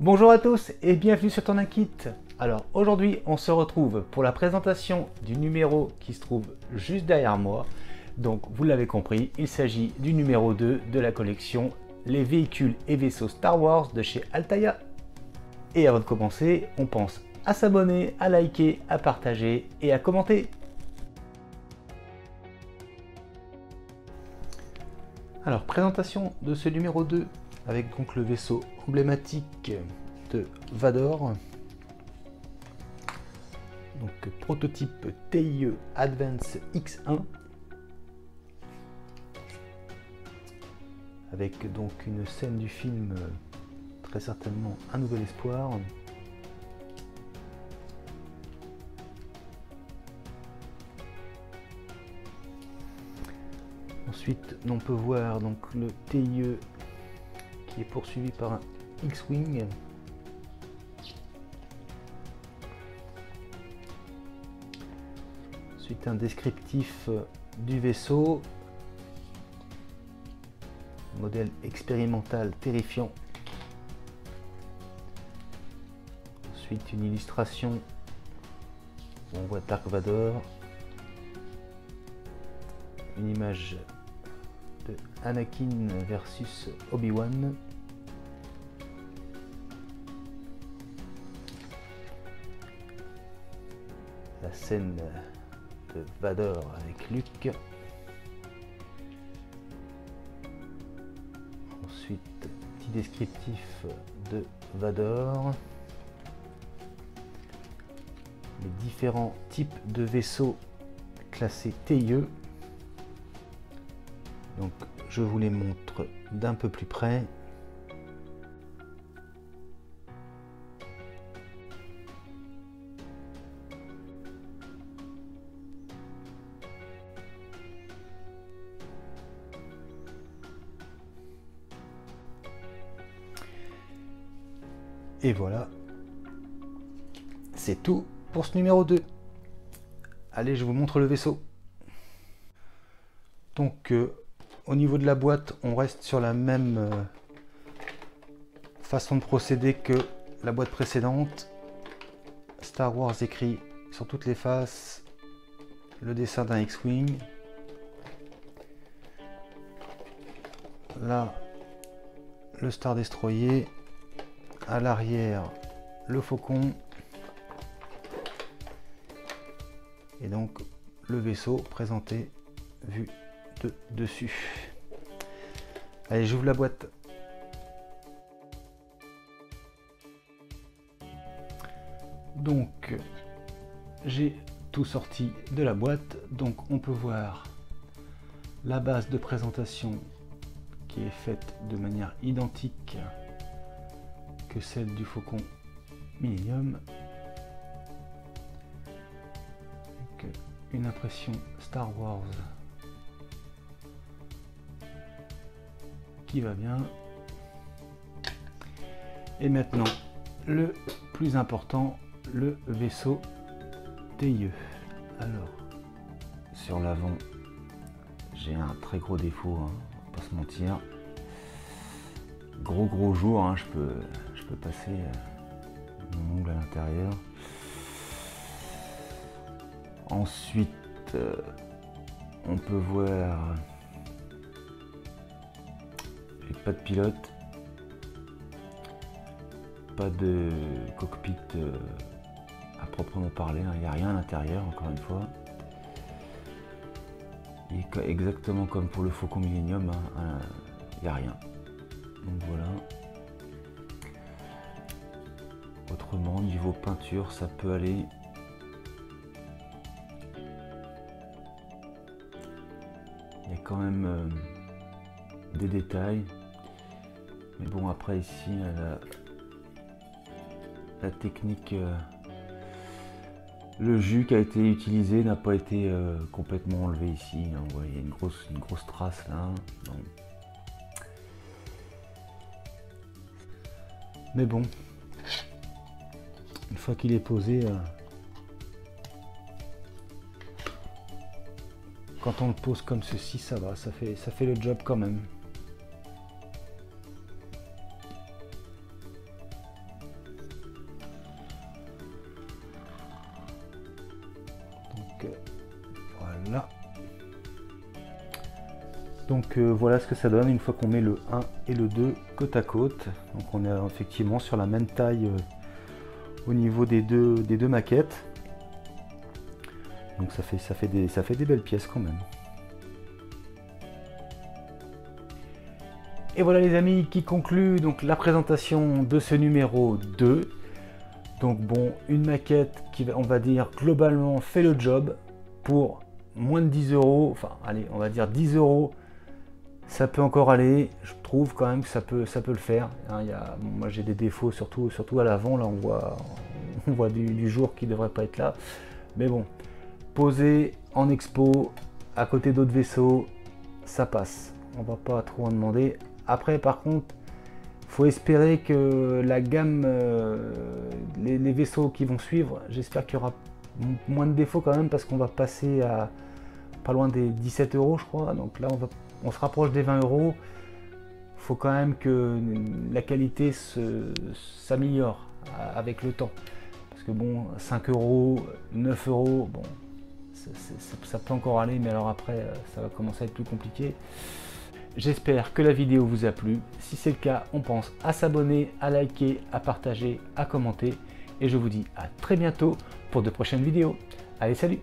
Bonjour à tous et bienvenue sur Tourna-Kit. Alors aujourd'hui on se retrouve pour la présentation du numéro qui se trouve juste derrière moi. Donc vous l'avez compris, il s'agit du numéro 2 de la collection Les véhicules et vaisseaux Star Wars de chez Altaïa. Et avant de commencer, on pense à s'abonner, à liker, à partager et à commenter. Alors présentation de ce numéro 2 avec donc le vaisseau emblématique de Vador, donc prototype TIE Advance X1, avec donc une scène du film très certainement Un Nouvel Espoir. Ensuite on peut voir donc le TIE qui est poursuivi par un X-Wing. Ensuite un descriptif du vaisseau. Modèle expérimental terrifiant. Ensuite une illustration où on voit Dark Vador. Une image de Anakin versus Obi-Wan. La scène de Vador avec Luke. Ensuite, petit descriptif de Vador. Les différents types de vaisseaux classés TIE. Donc, je vous les montre d'un peu plus près. Et voilà, c'est tout pour ce numéro 2. Allez, je vous montre le vaisseau. Donc, au niveau de la boîte, on reste sur la même façon de procéder que la boîte précédente. Star Wars écrit sur toutes les faces, le dessin d'un X-Wing. Là, le Star Destroyer. À l'arrière, le Faucon. Et donc, le vaisseau présenté vu de dessus. Allez, j'ouvre la boîte. Donc, j'ai tout sorti de la boîte. Donc, on peut voir la base de présentation qui est faite de manière identique que celle du Faucon Millennium. Donc, une impression Star Wars qui va bien. Et maintenant, le plus important, le vaisseau TIE. Alors, sur l'avant, j'ai un très gros défaut, hein, on va pas se mentir. Gros jour, hein, je peux passer mon ongle à l'intérieur. Ensuite, on peut voir pas de pilote, pas de cockpit à proprement parler, hein, il n'y a rien à l'intérieur, encore une fois. Et exactement comme pour le Faucon Millennium, hein, il n'y a rien. Donc voilà. Autrement, niveau peinture, ça peut aller. Il y a quand même des détails. Mais bon, après ici, la technique, le jus qui a été utilisé n'a pas été complètement enlevé ici. Hein. On voit, il y a une grosse trace là. Donc. Mais bon, une fois qu'il est posé, quand on le pose comme ceci, ça va, ça fait le job quand même. Donc voilà ce que ça donne une fois qu'on met le 1 et le 2 côte à côte. Donc on est effectivement sur la même taille au niveau des deux maquettes. Donc ça fait des belles pièces quand même. Et voilà les amis qui conclut donc la présentation de ce numéro 2. Donc bon, une maquette qui, on va dire, globalement fait le job pour moins de 10 €. Enfin allez, on va dire 10 €. Ça peut encore aller, je trouve quand même que ça peut le faire. Hein, bon, moi j'ai des défauts, surtout à l'avant, là on voit du jour qui ne devrait pas être là. Mais bon, posé en expo, à côté d'autres vaisseaux, ça passe. On va pas trop en demander. Après par contre, faut espérer que la gamme, les vaisseaux qui vont suivre, j'espère qu'il y aura moins de défauts quand même, parce qu'on va passer à pas loin des 17 € je crois. Donc là on se rapproche des 20 €. Faut quand même que la qualité s'améliore avec le temps. Parce que bon, 5 €, 9 €, bon, ça peut encore aller, mais alors après, ça va commencer à être plus compliqué. J'espère que la vidéo vous a plu. Si c'est le cas, on pense à s'abonner, à liker, à partager, à commenter. Et je vous dis à très bientôt pour de prochaines vidéos. Allez, salut!